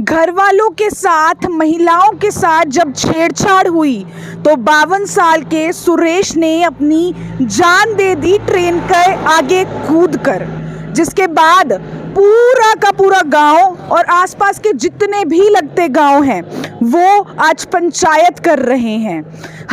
घर वालों के साथ महिलाओं के साथ जब छेड़छाड़ हुई तो 52 साल के सुरेश ने अपनी जान दे दी ट्रेन के आगे कूदकर, जिसके बाद पूरा का पूरा गांव और आसपास के जितने भी लगते गांव हैं वो आज पंचायत कर रहे हैं।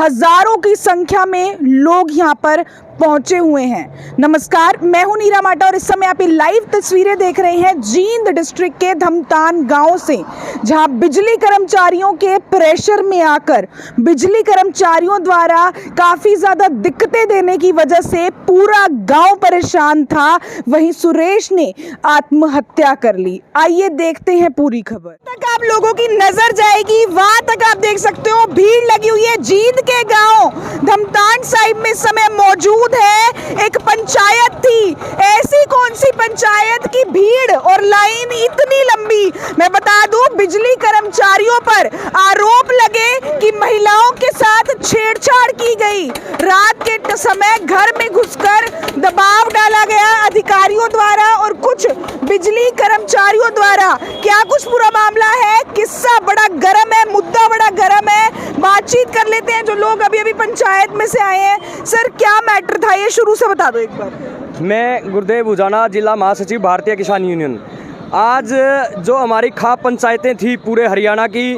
हजारों की संख्या में लोग यहां पर पहुंचे हुए हैं। नमस्कार, मैं हूं नीरा माटा और इस समय आप ये लाइव तस्वीरें देख रहे हैं जींद डिस्ट्रिक्ट के धमतान गांव से, जहां बिजली कर्मचारियों के प्रेशर में आकर बिजली कर्मचारियों द्वारा काफी ज्यादा दिक्कतें देने की वजह से पूरा गांव परेशान था। वहीं सुरेश ने आत्महत्या कर ली। आइए देखते हैं पूरी खबर। तक आप लोगों की नजर जाएगी, वहां तक आप देख सकते हो भीड़ लगी हुई है। जींद के गांव धमतान साहिब में इस समय मौजूद है। एक पंचायत थी, ऐसी कौन सी पंचायत की भीड़ और लाइन इतनी लंबी। मैं बता दूं, बिजली कर्मचारियों पर आरोप लगे कि महिलाओं के साथ छेड़छाड़ की गई। रात के समय घर में घुसकर दबाव डाला गया अधिकारियों द्वारा और कुछ बिजली कर्मचारियों द्वारा। क्या कुछ पूरा मामला है, किस्सा बड़ा गर्म है, मुद्दा बड़ा गर्म है। बातचीत कर लेते हैं जो लोग अभी अभी पंचायत में से आए हैं। सर, क्या मैटर था, ये शुरू से बता दो एक बार। मैं गुरुदेव उजाना, जिला महासचिव भारतीय किसान यूनियन। आज जो हमारी खाप पंचायतें थी पूरे हरियाणा की,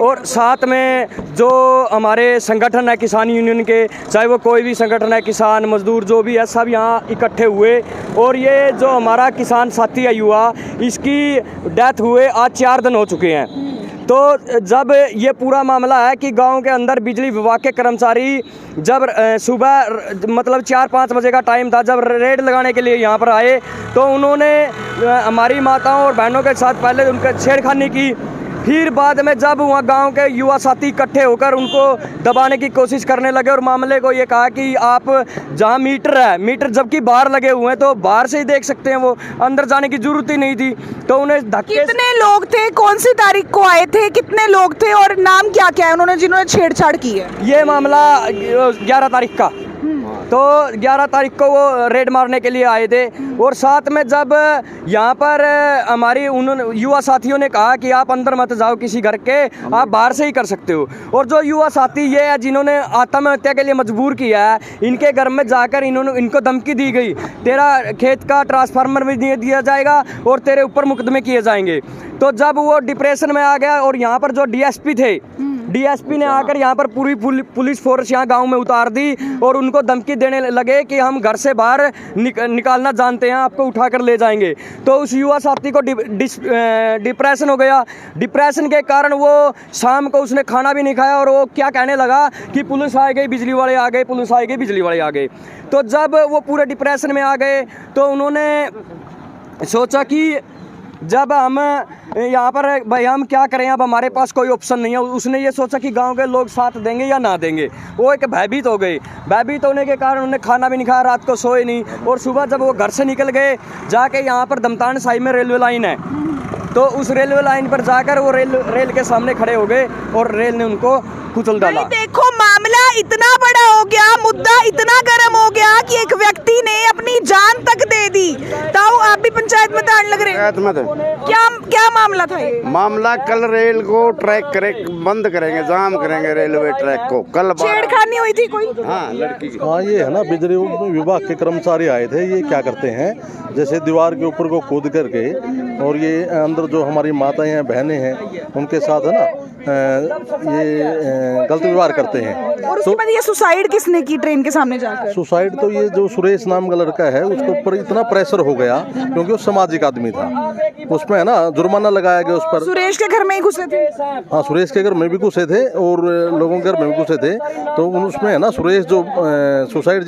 और साथ में जो हमारे संगठन है किसान यूनियन के, चाहे वो कोई भी संगठन है, किसान मजदूर जो भी है, सब यहाँ इकट्ठे हुए। और ये जो हमारा किसान साथी है युवा, इसकी डेथ हुए आज 4 दिन हो चुके हैं। तो जब ये पूरा मामला है कि गांव के अंदर बिजली विभाग के कर्मचारी जब सुबह मतलब 4-5 बजे का टाइम था, जब रेड लगाने के लिए यहाँ पर आए तो उन्होंने हमारी माताओं और बहनों के साथ पहले उनके छेड़खानी की। फिर बाद में जब वहाँ गांव के युवा साथी इकट्ठे होकर उनको दबाने की कोशिश करने लगे और मामले को ये कहा कि आप जहाँ मीटर है, मीटर जबकि बाहर लगे हुए हैं तो बाहर से ही देख सकते हैं, वो अंदर जाने की जरूरत ही नहीं थी। तो उन्हें धक्के। कितने लोग थे, कौन सी तारीख को आए थे, कितने लोग थे और नाम क्या क्या है उन्होंने जिन्होंने छेड़छाड़ की है? ये मामला 11 तारीख का, तो 11 तारीख को वो रेड मारने के लिए आए थे। और साथ में जब यहाँ पर हमारी उन्होंने युवा साथियों ने कहा कि आप अंदर मत जाओ किसी घर के, आप बाहर से ही कर सकते हो। और जो युवा साथी ये है जिन्होंने आत्महत्या के लिए मजबूर किया है, इनके घर में जाकर इनको धमकी दी गई, तेरा खेत का ट्रांसफार्मर भी नहीं दिया जाएगा और तेरे ऊपर मुकदमे किए जाएंगे। तो जब वो डिप्रेशन में आ गया और यहाँ पर जो डीएसपी थे, डीएसपी ने आकर यहाँ पर पूरी पुलिस फोर्स यहाँ गांव में उतार दी और उनको धमकी देने लगे कि हम घर से बाहर निकालना जानते हैं, आपको उठाकर ले जाएंगे। तो उस युवा साथी को डिप्रेशन हो गया। डिप्रेशन के कारण वो शाम को उसने खाना भी नहीं खाया और वो क्या कहने लगा कि पुलिस आ गई, बिजली वाले आ गए, पुलिस आ गई, बिजली वाले आ गए। तो जब वो पूरे डिप्रेशन में आ गए तो उन्होंने सोचा कि जब हम यहाँ पर भाई हम क्या करें, अब हमारे पास कोई ऑप्शन नहीं है। उसने ये सोचा कि गांव के लोग साथ देंगे या ना देंगे। वो एक भयभीत हो गई। भयभीत होने के कारण उन्हें खाना भी नहीं खाया, रात को सोए नहीं। और सुबह जब वो घर से निकल गए, जाके यहाँ पर धमतान साहिब में रेलवे लाइन है, तो उस रेलवे लाइन पर जाकर वो रेल के सामने खड़े हो गए और रेल ने उनको कुचल डाला। देखो, मामला इतना बड़ा हो गया, मुद्दा इतना गर्म हो गया कि एक व्यक्ति ने अपनी जान तक दे दी। ताऊ, आप भी पंचायत में तान लग रहे हैं? क्या मामला था ये? मामला कल रेल को ट्रैक बंद करेंगे, जाम करेंगे रेलवे ट्रैक को। कल छेड़खानी हुई थी कोई? हाँ, लड़की की। हाँ, ये है ना, बिजली विभाग के कर्मचारी आए थे। ये क्या करते हैं, जैसे दीवार के ऊपर को कूद करके, और ये अंदर जो हमारी माताएं हैं, बहनें हैं, उनके साथ है ना ये गलत व्यवहार करते हैं। और उसके बाद ये सुसाइड किसने की ट्रेन के सामने जाकर? सुसाइड तो ये जो सुरेश नाम का लड़का है उसके ऊपर इतना प्रेशर हो गया क्योंकि वो सामाजिक आदमी था, उसमें है ना जुर्माना लगाया गया उस पर। सुरेश के घर में ही घुसे थे? हाँ, सुरेश के घर में भी घुसे थे और लोगों के घर में भी घुसे थे। तो उसमें है ना सुरेश जो सुसाइड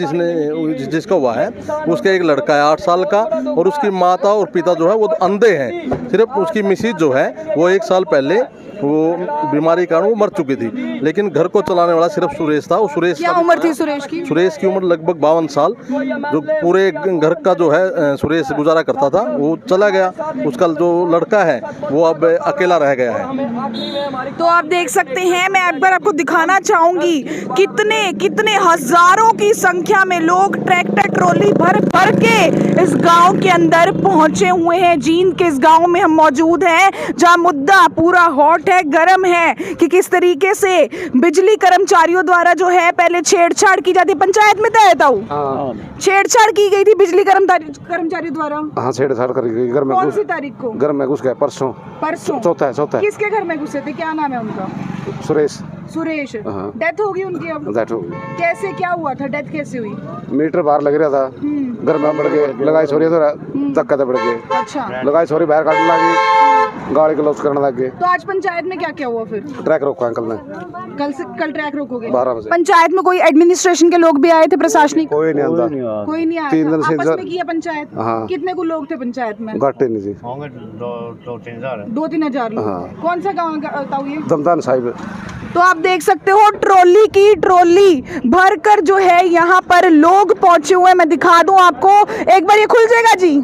जिसका हुआ है, उसका एक लड़का है 8 साल का, और उसकी माता और पिता जो है वो अंधे हैं। सिर्फ उसकी मिसेज जो है वो 1 साल पहले वो बीमारी कारण वो मर चुकी थी, लेकिन घर को चलाने वाला सिर्फ सुरेश था। वो सुरेश क्या उम्र थी सुरेश की? सुरेश की उम्र लगभग 52 साल। जो पूरे घर का जो है सुरेश गुजारा करता था, वो चला गया। उसका जो लड़का है वो अब अकेला रह गया है। तो आप देख सकते हैं, मैं एक बार आपको दिखाना चाहूंगी कितने कितने हजारों की संख्या में लोग ट्रैक्टर ट्रॉली भर भर के इस गांव के अंदर पहुंचे हुए हैं। जींद के इस गांव में हम मौजूद हैं जहां मुद्दा पूरा हॉट है, गर्म है कि किस तरीके से बिजली कर्मचारियों द्वारा जो है पहले छेड़छाड़ की जाती। पंचायत में तय था, छेड़छाड़ की गई थी बिजली कर्मचारियों द्वारा। हाँ, छेड़छाड़ कर गई। घर में कौन सी तारीख को? घर में घुस गए परसों। चौथा है। किसके घर में घुसे थे? क्या नाम है उनका? सुरेश। हाँ। डेथ होगी उनकी अब? डेथ हो गई। कैसे, क्या हुआ था? डेथ कैसे हुई? मीटर बाहर लग रहा था, घर में बढ़ गए, लगाई छोरी तो धक्का बढ़ गए। अच्छा। लगाई छोरी बाहर काटने लगी, गाड़ी क्लोज करने लग गए। तो आज पंचायत में क्या क्या हुआ फिर? ट्रैक रोका अंकल ने। कल ट्रैक रोकोगे? 12 बजे। पंचायत में कोई एडमिनिस्ट्रेशन के लोग भी आए थे? प्रशासनिक कोई नहीं आता। कोई नहीं आया? 3 दिन से आपस में किया पंचायत? हाँ। कितने को लोग थे पंचायत में? घाटे नहीं जी, 2-3 हजार लोग। हाँ। कौन सा गाँव बताओ ये? दमदान साहिब। तो आप देख सकते हो ट्रॉली की ट्रॉली भरकर जो है यहाँ पर लोग पहुंचे हुए। मैं दिखा दूं आपको, एक बार ये खुल जाएगा जी।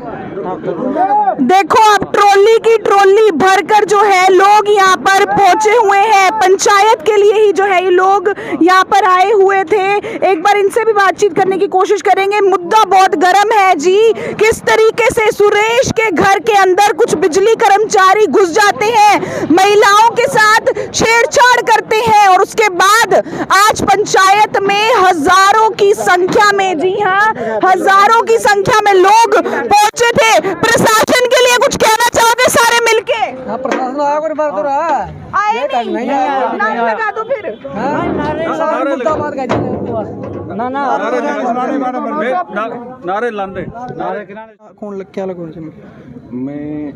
देखो आप, ट्रॉली की ट्रॉली भरकर जो है लोग यहाँ पर पहुंचे हुए हैं। पंचायत के लिए ही जो है ये लोग यहाँ पर आए हुए थे। एक बार इनसे भी बातचीत करने की कोशिश करेंगे। मुद्दा बहुत गर्म है जी, किस तरीके से सुरेश के घर के अंदर कुछ बिजली कर्मचारी घुस जाते हैं, महिलाओं के साथ छेड़छाड़ करते हैं और उसके बाद आज पंचायत में हजारों की संख्या में, जी हाँ, हजारों की संख्या में लोग पहुंचे थे। प्रशासन के लिए कुछ कहना चाहोगे सारे मिलके? प्रशासन आया कोई बात तो रहा आए नहीं, नारे लगा दो फिर। नारे लांदे कौन लग क्या लगू? मैं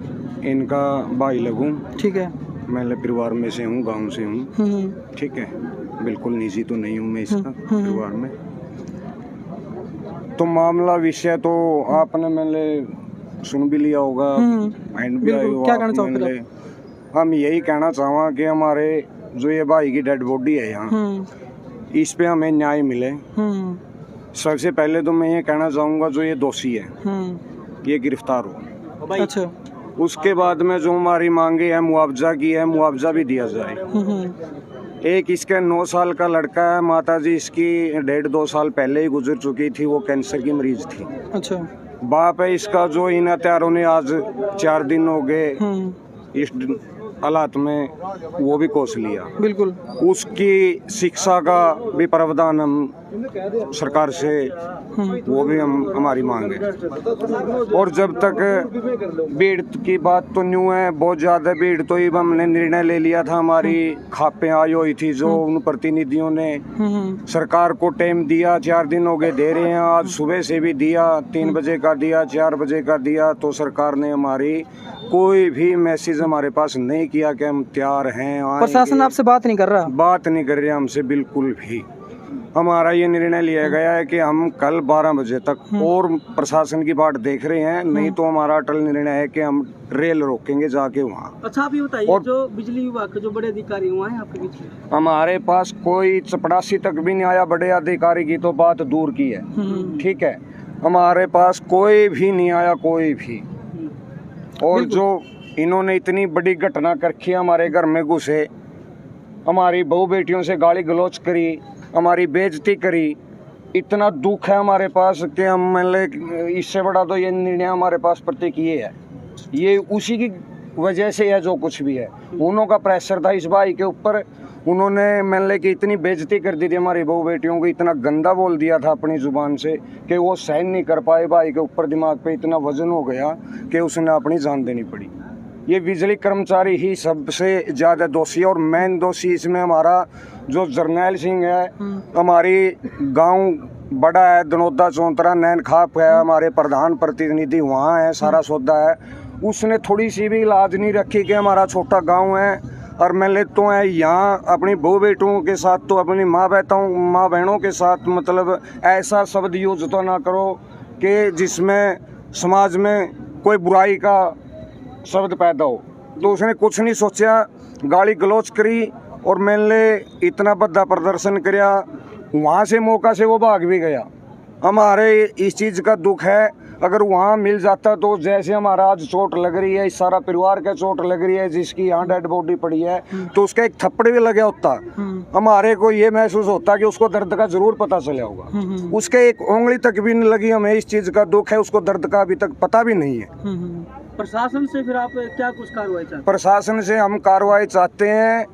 इनका भाई लगूं। ठीक है। मैं परिवार में से हूँ, गांव से हूँ। ठीक है, बिल्कुल निजी तो नहीं हूँ मैं इसका परिवार में। तो मामला विषय तो आपने मैंने सुन भी लिया होगा, एंड भी आई होगा। क्या कहना चाहोगे? हम यही कहना चाहवा कि हमारे जो ये भाई की डेड बॉडी है यहाँ, इस पे हमें न्याय मिले। सबसे पहले तो मैं ये कहना चाहूँगा जो ये दोषी है ये गिरफ्तार हो। अच्छा। उसके बाद में जो हमारी मांगे है मुआवजा की है, मुआवजा भी दिया जाए। एक इसका 9 साल का लड़का है, माताजी इसकी 1.5-2 साल पहले ही गुजर चुकी थी, वो कैंसर की मरीज थी। अच्छा। बाप है इसका जो इन हत्यारों ने आज 4 दिन हो गए इस हालात में वो भी कोस लिया। बिल्कुल। उसकी शिक्षा का भी प्रावधान हम सरकार से वो भी हमारी मांग है। और जब तक भीड़ की बात तो न्यू है, बहुत ज़्यादा भीड़, तो ये हमने निर्णय ले लिया था। हमारी खापें आई हुई थी जो उन प्रतिनिधियों ने सरकार को टाइम दिया, 4 दिन हो गए दे रहे हैं। आज सुबह से भी दिया, 3 बजे का दिया, 4 बजे का दिया, तो सरकार ने हमारी कोई भी मैसेज हमारे पास नहीं किया कि हम तैयार हैं। प्रशासन आपसे बात नहीं कर रहा? बात नहीं कर रहे हमसे बिल्कुल भी। हमारा ये निर्णय लिया गया है कि हम कल 12 बजे तक और प्रशासन की बात देख रहे हैं, नहीं तो हमारा अटल निर्णय है कि हम रेल रोकेंगे जाके वहाँ। अच्छा, आप ये बताइए, जो बिजली विभाग के जो बड़े अधिकारी हुआ है आपके बीच में? हमारे पास कोई चपरासी तक भी नहीं आया। बड़े अधिकारी की तो बात दूर की है, ठीक है, हमारे पास कोई भी नहीं आया, कोई भी। और जो इन्होंने इतनी बड़ी घटना करके हमारे घर में घुसे, हमारी बहू बेटियों से गाली गलौज करी, हमारी बेइज्जती करी, इतना दुख है हमारे पास कि हम मतलब इससे बड़ा तो ये निर्णय हमारे पास प्रत्येक ये है, ये उसी की वजह से है जो कुछ भी है। उन्हों का प्रेशर था इस भाई के ऊपर, उन्होंने मतलब कि इतनी बेइज्जती कर दी थी हमारी बहू बेटियों को, इतना गंदा बोल दिया था अपनी जुबान से कि वो सहन नहीं कर पाए। भाई के ऊपर दिमाग पे इतना वजन हो गया कि उसने अपनी जान देनी पड़ी। ये बिजली कर्मचारी ही सबसे ज़्यादा दोषी है। और मेन दोषी इसमें हमारा जो जरनैल सिंह है, हमारी गांव बड़ा है, दनौदा चौंतरा नैन खाप है, हमारे प्रधान प्रतिनिधि वहाँ है, सारा सौदा है। उसने थोड़ी सी भी लाज नहीं रखी कि हमारा छोटा गांव है और मैं लेता हूँ यहाँ अपनी बहू बेटों के साथ, तो अपनी माँ बहनों के साथ मतलब ऐसा शब्द यूज तो ना करो कि जिसमें समाज में कोई बुराई का शब्द पैदा हो। तो उसने कुछ नहीं सोचा, गाली गलौज करी और मैंने इतना बड़ा प्रदर्शन किया, वहाँ से मौका से वो भाग भी गया। हमारे इस चीज़ का दुख है, अगर वहाँ मिल जाता तो जैसे हमारा आज चोट लग रही है, इस सारा परिवार का चोट लग रही है, जिसकी यहाँ डेड बॉडी पड़ी है, तो उसका एक थप्पड़ भी लगा होता, हमारे को ये महसूस होता कि उसको दर्द का जरूर पता चला होगा। उसके एक उंगली तक भी नहीं लगी, हमें इस चीज़ का दुख है, उसको दर्द का अभी तक पता भी नहीं है। प्रशासन से फिर आप क्या कुछ कार्रवाई चाहते हैं? प्रशासन से हम कार्रवाई चाहते हैं,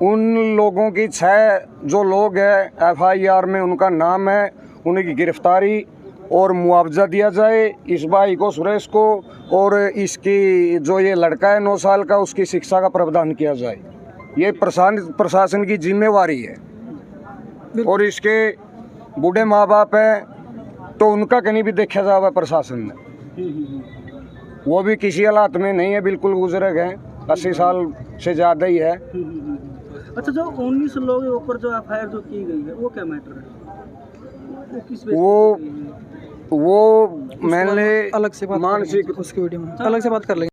उन लोगों की 6 जो लोग हैं FIR में उनका नाम है, उनकी गिरफ्तारी और मुआवजा दिया जाए इस भाई को, सुरेश को, और इसकी जो ये लड़का है 9 साल का, उसकी शिक्षा का प्रावधान किया जाए। ये प्रशासन की जिम्मेवारी है। और इसके बूढ़े माँ बाप हैं तो उनका कहीं भी देखा जाए प्रशासन ने, वो भी किसी हालात में नहीं है, बिल्कुल गुजरे गए, 80 साल से ज़्यादा ही है। अच्छा, जो 19 लोगों के ऊपर जो FIR जो की गई है वो क्या मैटर है? वो किस बेस पे की गई है? वो मैंने अलग से बात मानसिक उसकी वीडियो में अलग से बात कर लेंगे।